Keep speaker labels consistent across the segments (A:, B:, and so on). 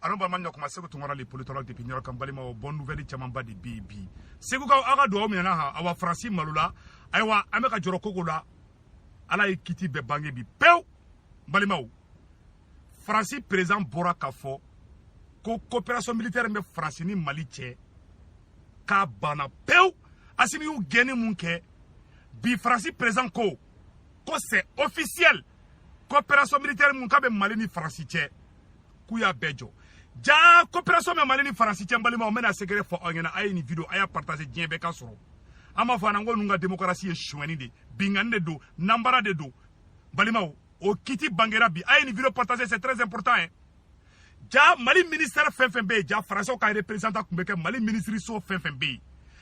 A: Alors ba manya kuma segu tungora les politologues depuis nyoro kambali ma bonne nouvelle chamamba de bibi segu ka aga do mi na ha awa francis malula aywa ameka joro kogola ala ikiti be bangi bi pew mbali maw francis président bora kafo ko coopération militaire me francis ni mali che ka bana pew asimi yu geni munke bi francis président ko c'est officiel coopération militaire mun ka be mali ni francis che kuya bejo ja coopération me mali ni francis che mbali ma o mena secret fo onyana ay ni video aya partager dien be ka soro ama fana ngo nunga démocratie e chouani de bingande do nambara de do mbali ma o kiti bangera bi ay ni video partager c'est très important hein ja mali ministère FFB ja français ka représentant kumbeke mali ministre so FFB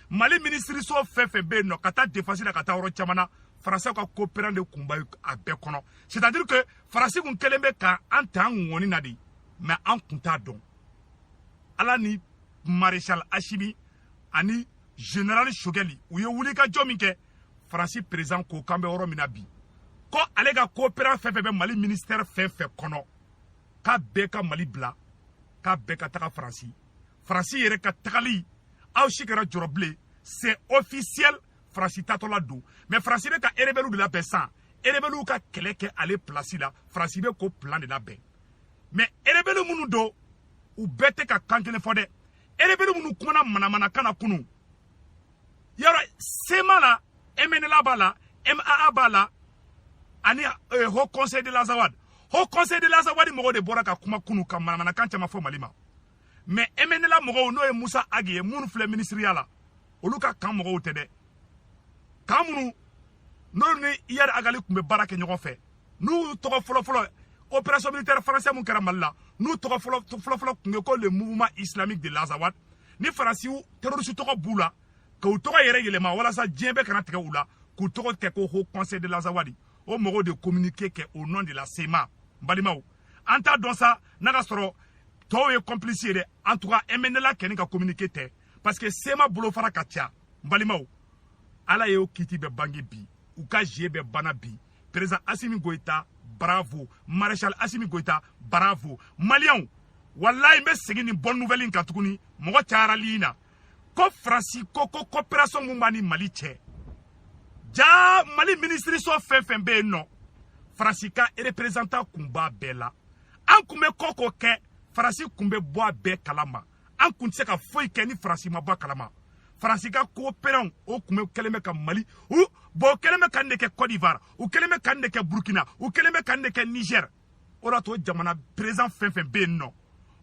A: mali ministre so FFB no kata défense la kata oro chamana français ka coopérant de kumba abe kono c'est-à-dire que français kun kelembe ka anta ngoni nadi mais en kunta don ala ni maréchal Hashimi ani général Shogeli uye wuli ka jominke français président ko kambe oro minabi ko ale ga coopérant FFB mali ministère FF kono ka beka mali bla ka beka taka France yere ka takali aw shikera joroble c'est officiel France tatola do mais France be ka erebelu de la besan erebelu ka keleke ale place la France be ko plan de la be mais erebelu munu do u bete ka kankene fode erebelu munu kuma mana kana kunu yara sema la MNLA bala MAA bala ani Haut Conseil de l'Azawad Haut Conseil de l'Azawadi mogo de boraka kuma kunu kamana kancha mafo malima mais MNLA mogo no e Musa Agiye munu fle ministeriala oluka kan mogo tede kamunu no ni iyar agali kumbe barake nyogo fe nu togo folo opération militaire français mun karamalla nu togo folo kunge ko le mouvement islamique de l'Azawad ni farasiu terroriste togo bula ko togo yere yelema wala sa djembe kana tege ula ku togo ke ko Haut Conseil de l'Azawadi o mogo de communiquer que au nom de la SEMA Mbalimaou. Anta dans ça, naga soro, to est complice de, en tout cas, MNLA keni ka communiquer te, parce que SEMA bolo fara katia, Mbalimaou. Ala yeo kiti be bangi bi, ou ka jie be bana bi, président Assimi Goïta, bravo, maréchal Assimi Goïta, bravo, Malion, wallahi me segi ni bonne nouvelle in katukuni, mogo tiara lina, ko Franci, ko coopération moumani Mali che, ja Mali ministre so FFB non, Fransika et représentant Kumba Bella. An kume koko ke, Fransi kumbe boa be kalama. An kunse ka foi ke ni Fransi ma boa kalama. Fransika coopérant o kume keleme ka Mali, ou bo keleme ka neke Côte d'Ivoire, ou keleme ka neke Burkina, ou keleme ka neke Niger. Ora to jamana présent FFB non.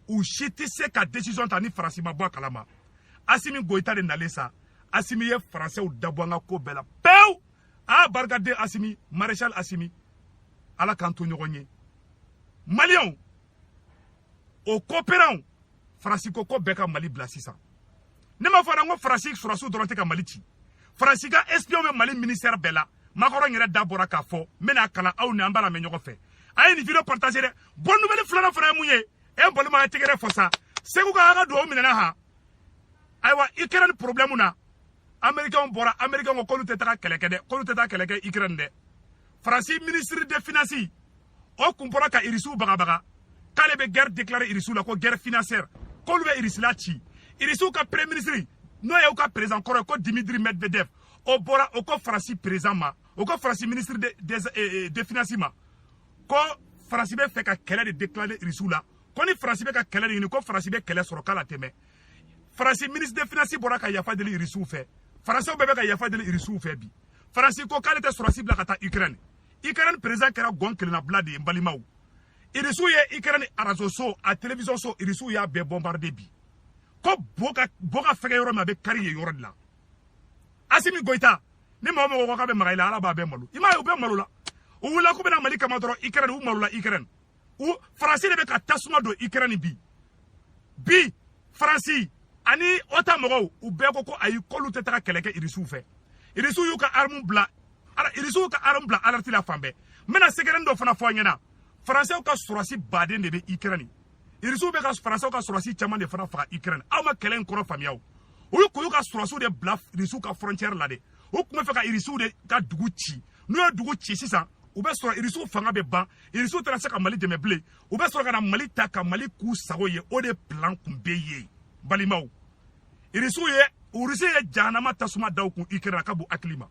A: Ou chiti se ka décision ta ni Fransi ma boa kalama. Assimi Goïta de Nalesa, Assimi ye français ou dabwanga ko bela. Pew! Ah bargade Assimi, maréchal Assimi. Ala kanto nyogonye Malion au coopérant Fransiko ko beka Mali bla sisa ne ma fana ngo Fransik surasu doronte ka Mali ci Fransika espion me Mali ministère bela makoro ngere dabora ka fo mena kala aw ne ambara me nyogo fe ay ni video partager de bonne nouvelle flana fana muye e bolima tigere fo sa segu ka aga do minena ha aywa ikran problème na américain bora américain ko konu teta keleke de konu teta keleke ikran de Francis ministre des Finances o kumpora ka irisu baga kale be guerre déclarée irisu la ko guerre financière ko lube irisla ci irisu ka premier ministre no ya ka président ko Dimitri Medvedev o bora o ko Francis président ma o ko Francis ministre des Finances ma ko Francis be fait ka kele de déclarer irisu la ko ni Francis be ka kele ni ko Francis be kele soro kala teme Francis ministre des Finances bora ka yafa de irisu fait Francis be ka yafa de irisu fait bi Francis ko kale te soro sibla kata Ukraine président kera gonkel na blade mbalimaou irisu ye Ukraine arazoso a télévision so irisu ya be bombarder bi ko boka fege yoro ma be kari ye yoro la Assimi Goïta ni mo ko ka be magaila ala ba be malu ima yo be malu la o wula ko be na Mali kama doro Ukraine u malu la Ukraine u Francis be ka tasuma do Ukraine bi Francis ani ota mogo u be ko ayi kolu teta keleke irisu fe irisu yu ka armu bla irisu ka armu bla alerti la fambe mena segeren do fana fo nyana français ka surasi baden de be Ukraine irisu be ka français ka surasi chama de fana fa Ukraine aw ma kelen koro famiyaw o ko yu ka surasu de bla irisu ka frontière la de o kuma fe ka irisu de ka dugu ci no ya dugu ci sisan u bɛ sɔrɔ irisiw fanga bɛ ban irisiw tɛna se ka Mali dɛmɛ bilen u bɛ sɔrɔ ka na Mali ta ka Mali k'u sago ye o de plan kun bɛ ye balimaw irisiw ye Urusi ye jahanama tasuma da u kun Ukraine ka bon hakili ma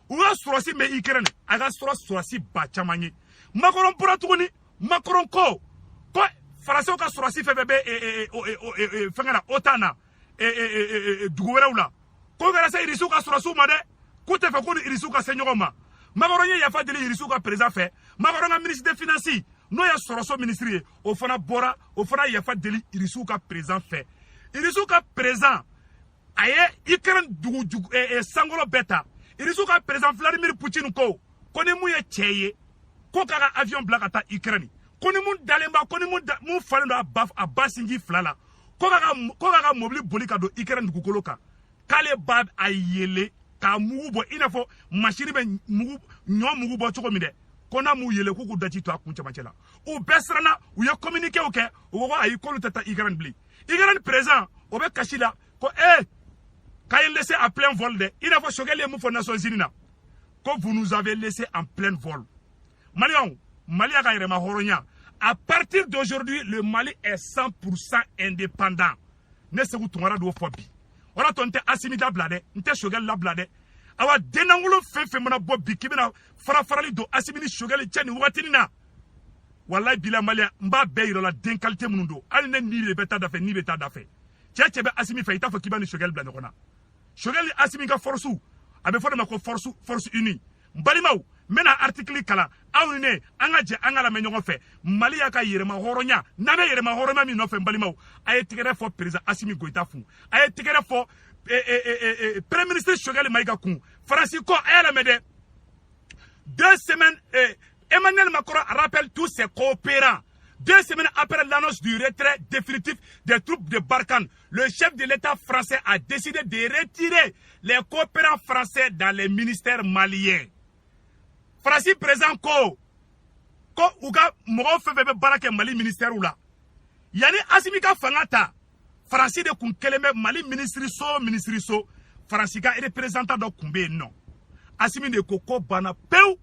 A: u ka sɔrɔsi mɛ Ukraine a ka sɔrɔsi ba caman ye Macron bɔra tuguni Macron ko Faransiw ka sɔrɔsi fɛn fɛn bɛ fɛnkɛ na OTAN na dugu wɛrɛw la ko kɛra se irisiw ka sɔrɔsiw ma dɛ k'u tɛ fɛ ko ni irisiw ka se ɲɔgɔn ma Macron ye yafa deli irisiw ka président fɛ Macron ka ministre des finances n'o ye sɔrɔso ministre ye o fana bɔra o fana yafa deli irisiw ka président fɛ irisiw ka président a ye Ukraine dugu sankolo bɛɛ ta irisiw ka président Vladimir Poutine ko ni mun ye cɛ ye ko k'a ka avion bila ka taa Ukraine ko ni mun dalen ba ko ni mun falen don a ba sinji fila la ko k'a ka mobili boli ka don Ukraine dugukolo kan k'ale ba a yele k'a mugu bɔ i n'a fɔ machine bɛ ɲɔ mugu bɔ cogo min dɛ ko n'a m'u yele k'u daji to a kun cɛmancɛ la u bɛɛ siranna u ye communiquéw kɛ u ko ayi k'olu tɛ taa Ukraine bilen Ukraine président o bɛ kasi la ko k'a ye laissé en plein vol dɛ i n'a fɔ Choguel ye mun fɔ Nations Unies na ko vous nous avez laissé en plein vol Maliens Mali a ka yɛrɛma hɔrɔnya à partir d'aujourd'hui le Mali est 100% indépendant ne segu tungara do fɔ bi wala to nte Assimi dabila dɛ nte Choguel labila dɛ awa denangolo fɛn mana bɔ bi k'i bɛna farafarali don Assimi ni Choguel cɛ ni wagatini na wallahi bila Malien n b'a bɛɛ yira la den qualité minnu don hali ne ni de bɛ taa da fɛ ni bɛ taa da fɛ cɛ bɛ Assimi fɛ i t'a fɔ k'i b'a ni Choguel bila ɲɔgɔn na Choguel ni Assimi ka force a bɛ fɔ de ma ko force unie n balimaw n bɛna article kalan aw ni ne an ka jɛ an ka lamɛn ɲɔgɔn fɛ Mali y'a ka yɛrɛma hɔrɔnya n'an bɛ yɛrɛma hɔrɔnya min nɔfɛ n balimaw a ye tɛgɛrɛ fɔ président Assimi Goïta kun a ye tɛgɛrɛ fɔ premier ministre Choguel Maïga kun Faransi ko a y'a lamɛn dɛ 2 semaines Emmanuel Macron rappelle tous ses coopérants 2 semaines après l'annonce du retrait définitif des troupes de Barkhane, le chef de l'État français a décidé de retirer les coopérants français dans les ministères maliens. Francis présent ko uga mɔgɔw fɛn fɛn bɛ baara kɛ Mali ministère la yani Assimi ka fanga ta Francis de kun kelen bɛ Mali ministre so Francis ka représentant dɔ kun bɛ yen nɔ Assimi de ko bana pew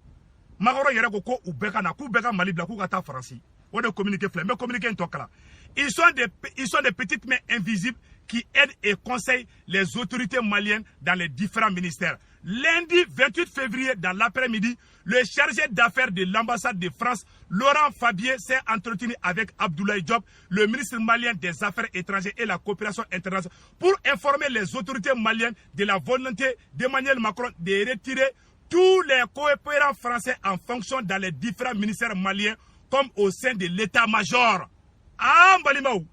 A: Macron yɛrɛ ko u bɛɛ ka na k'u bɛɛ ka Mali bila k'u ka taa Francis o de communiqué filɛ n bɛ communiqué in tɔ kalan ils sont des petites mains invisibles qui aident et conseillent les autorités maliennes dans les différents ministères. Lundi 28 février, dans l'après-midi, le chargé d'affaires de l'ambassade de France, Laurent Fabier, s'est entretenu avec Abdoulaye Diop, le ministre malien des Affaires étrangères et la coopération internationale, pour informer les autorités maliennes de la volonté d'Emmanuel Macron de retirer tous les coopérants français en fonction dans les différents ministères maliens, comme au sein de l'état-major. Ah, Mbalimaou!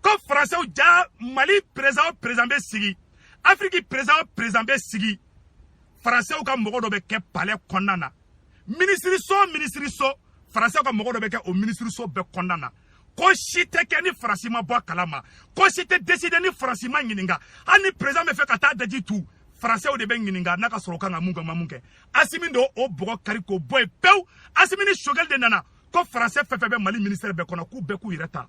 A: Comme Français ou Mali président bɛ sigi Afrique président bɛ sigi Français ou ka mɔgɔ dɔ bɛ kɛ palais kɔnɔna na ministre so Français ou ka mɔgɔ dɔ bɛ kɛ o ministre so bɛɛ kɔnɔna na ko si tɛ kɛ ni Faransi ma bɔ a kalama ko si tɛ décider ni Faransi ma ɲininka hali ni président bɛ fɛ ka taa daji tu Français de bɛ ɲininka n'a ka sɔrɔ kan ka mun kɛ ma mun kɛ Assimi do o bɔgɔ kari k'o bɔ yen pewu Assimi ni Choguel de nana ko Français fɛn fɛn bɛ Mali ministère bɛɛ kɔnɔ k'u bɛɛ k'u yɛrɛ ta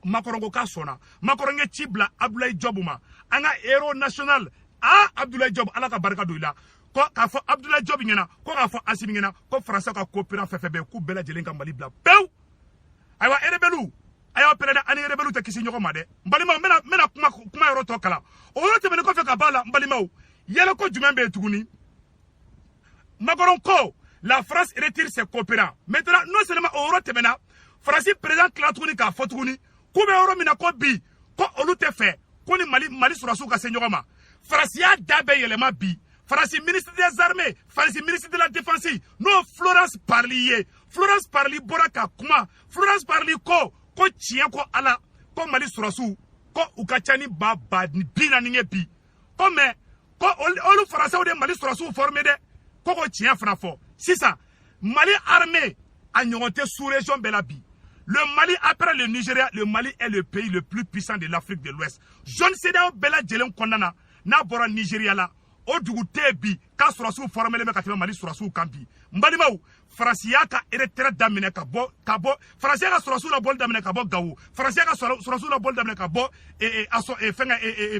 A: Macron ko k'a sɔnna Macron ye ci bila Abdoulaye Diop ma an ka héros national Abdoulaye Diop ala ka barika don i la ko k'a fɔ Abdoulaye Diop ɲɛna ko k'a fɔ Assimi ɲɛna ko Français ka coopérant fɛn fɛn bɛ k'u bɛɛ lajɛlen ka Mali bila pewu ayiwa rebelle a y'aw pɛrɛn dɛ ani rebelle tɛ kisi ɲɔgɔn ma dɛ n balimaw n bɛna kuma yɔrɔ tɔ kalan o yɔrɔ tɛmɛnen kɔfɛ ka b'a la n balimaw yɛlɛ ko jumɛn bɛ yen tuguni Macron ko la France retire ses coopérants maintenant non seulement o yɔrɔ tɛmɛna Faransi président tila tuguni k'a fɔ tuguni k'u bɛ yɔrɔ min na ko bi ko olu tɛ fɛ ko ni Mali sɔrɔsiw ka se ɲɔgɔn ma Faransi y'a da bɛɛ yɛlɛma bi Faransi ministre des armées Faransi ministre de la défense n'o Florence Parly ye Florence Parly bɔra ka kuma Florence Parly ko tiɲɛ ko ala ko Mali sɔrɔsiw ko u ka ca ni ba 40 ye bi ko mais ko olu Faransiw de Mali sɔrɔsiw formé dɛ ko tiɲɛ fana fɔ sisan Mali armée a ɲɔgɔn tɛ sous-région bɛɛ la bi le Mali, après le Nigeria, le Mali est le pays le plus puissant de l'Afrique de l'Ouest. Jeune CEDEAO bela jelen kondana n'a bora Nigeria la o dugu tebi ka surasu formele me ka tɛmɛ Mali surasu kan bi. Mbalimaw Faransiya ka retraite daminɛ ka bɔ Faransiya ka surasu la bɔli daminɛ ka bɔ Gawo. Faransiya ka surasu la bɔli daminɛ ka bɔ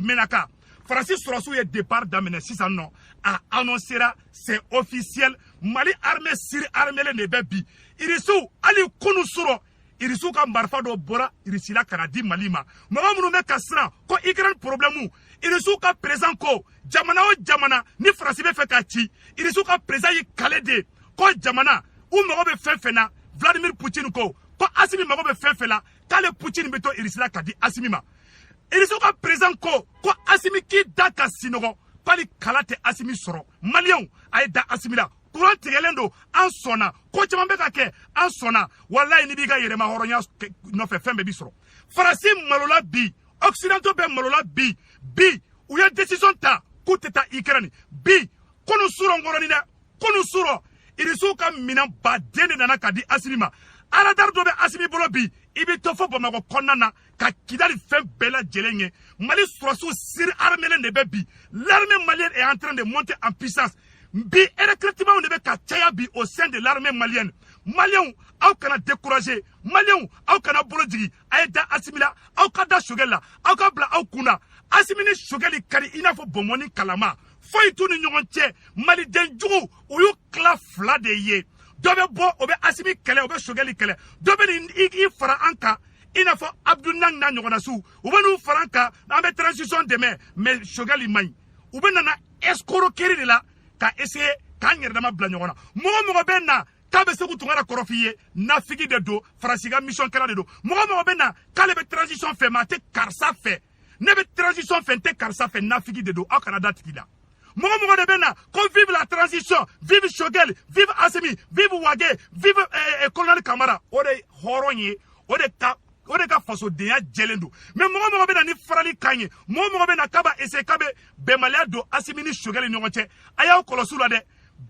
A: Menaka. Francis Surassou est départ d'amener 6 ans a annoncé c'est officiel Mali armée Syrie armée ne bebi irisu ali kunu suro irisu ka marfa do bora irisila kanadi malima mama munu me kasra ko ikran problème irisu ka présent ko jamana o jamana ni France be fait ka ci irisu ka présent yi kalede ko jamana ou mo be fefena Vladimir Poutine ko Assimi mago be fefela kale Poutine beto irisila kadi Assimi ma irisu ka présent ko Assimi ki daka sinogo pali kalate Assimi soro Malien ay da Assimi la courant tigelendo en sona ko chama be ka ke en sona wallahi ni biga yere ma horonya no fe fembe bi soro farasi malola bi occidentaux be malola bi ou ya décision ta kuteta Ukraine bi kono suro ngoroni na kono suro irisu ka mina badene nana kadi Assimi ma ala dar do be Assimi bolo bi ibi to fo bamako konnana ka kidali fem bela jelenye Mali Surassou Syrie armée ne be bi l'armée malienne est en train de monter en puissance bi recrutement ne be ka chaya bi au sein de l'armée malienne Maliens au kana décourager Maliens au kana bolodigi aida Assimila au kada shogela au kabla au kuna Assimini shogeli kari inafo bomoni kalama foy tunu nyonche Mali denjugu uyu kla fla de ye dobe bo obe Assimi kele obe shogeli kele dobe ni i fara anka inafo Abdou Nang na nyogona su ube nu faranka ambe transition demain mais shogeli may ube nana escroquerie de la ka essayer ka nyerdama bla nyogona mo benna kabe segu tungara korofiye na figi de do farasiga mission kala de do mo benna kale be transition fait mate karsa fait ne be transition fait te karsa fait na figi de do au Canada tikila mo de benna ko vive la transition vive Shogel vive Assimi vive Wage vive Colonel Camara ode horonye ode ka faso deya jelendo mais mo benna ni farali kanye mo benna kaba ese kabe be malia do Assimi ni Shogel ni ngonche aya kolosula de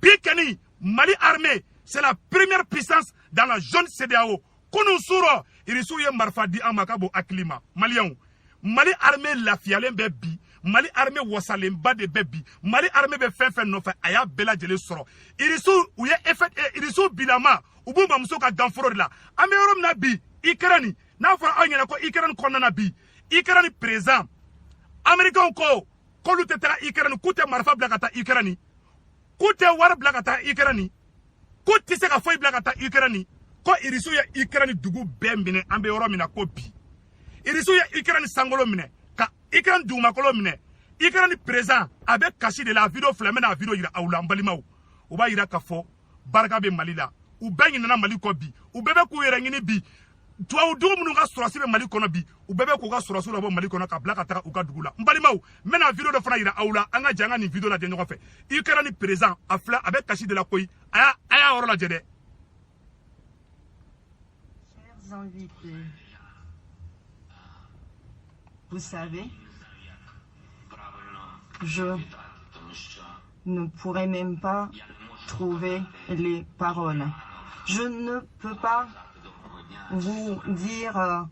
A: bikeni Mali armée c'est la première puissance dans la zone CEDEAO. Kounousuro, irisu ye marfadi amakabo aklima. Malien, Mali armée la fialen bebi, Mali armée wasalen ba de bebi, Mali armée be fen no fe aya bela jele soro. Irisu ou ye effet irisu bilama, ubu mamso ka ganforo de la. Amerom na bi, Ikerani, na fa anyela ko Ikerani konna bi. Ikerani présent. Américain ko lutetera Ikerani kute marfa blakata Ikerani. Kute war blakata Ikerani. Ko tise ka foyi blakata Ukraine ko irisu ya Ukraine dugu bembine ambe yoro mina ko bi irisu ya Ukraine sangolo mine ka Ukraine duma kolo mine Ukraine présent avec caché de la vidéo flemme na vidéo ira awula mbalimaw o ba ira ka fo barka be malila u benyi na Mali ko bi u bebe ku yere ngini bi tuwa u dugu munu ka Surassou be Mali kono bi u bebe ku ka Surassou la bo Mali kono ka blakata u ka dugula mbalimaw mena vidéo de fana ira awula anga janga ni vidéo la de nyoko fe Ukraine présent afla avec caché de la koyi aya
B: Chers invités, vous savez, je ne pourrais même pas trouver les paroles. Je ne peux pas vous dire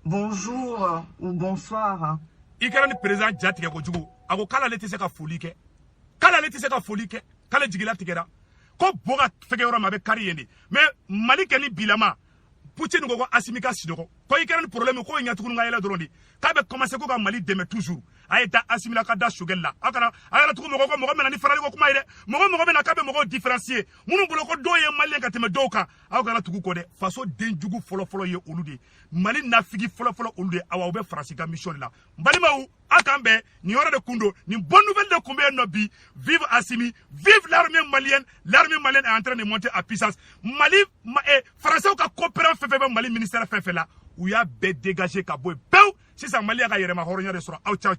B: bonjour ou bonsoir.
A: Ikerani président jatike ko jugu ako kala leti se ka folike kala jigila tikera ko boga fege yoro mabe kari yendi mais Mali keni bilama Poutine ko Assimi ka sidoko ko Ikerani problème ko nyatu nga yela dorondi ka be commencer ko ka Mali deme toujours ayeta Assimi la ka da Shogella akana ayala tuko mo mena ni farali ko kuma ide mo mena ka be mo différencier munu bulo ko doye Mali ka teme doka akana tuko ko de faso denjugu folo ye olude Mali nafigi folo olude awa be France ka mission la mbalimawu akambe ni hora de kundo ni bonne nouvelle de combien no bi vive Assimi vive l'armée malienne est en train de monter à puissance Mali français ka coopérant fait Mali ministère fait là où y a bé dégagé ka boy si ça Mali ka yere ma horonya de sura ciao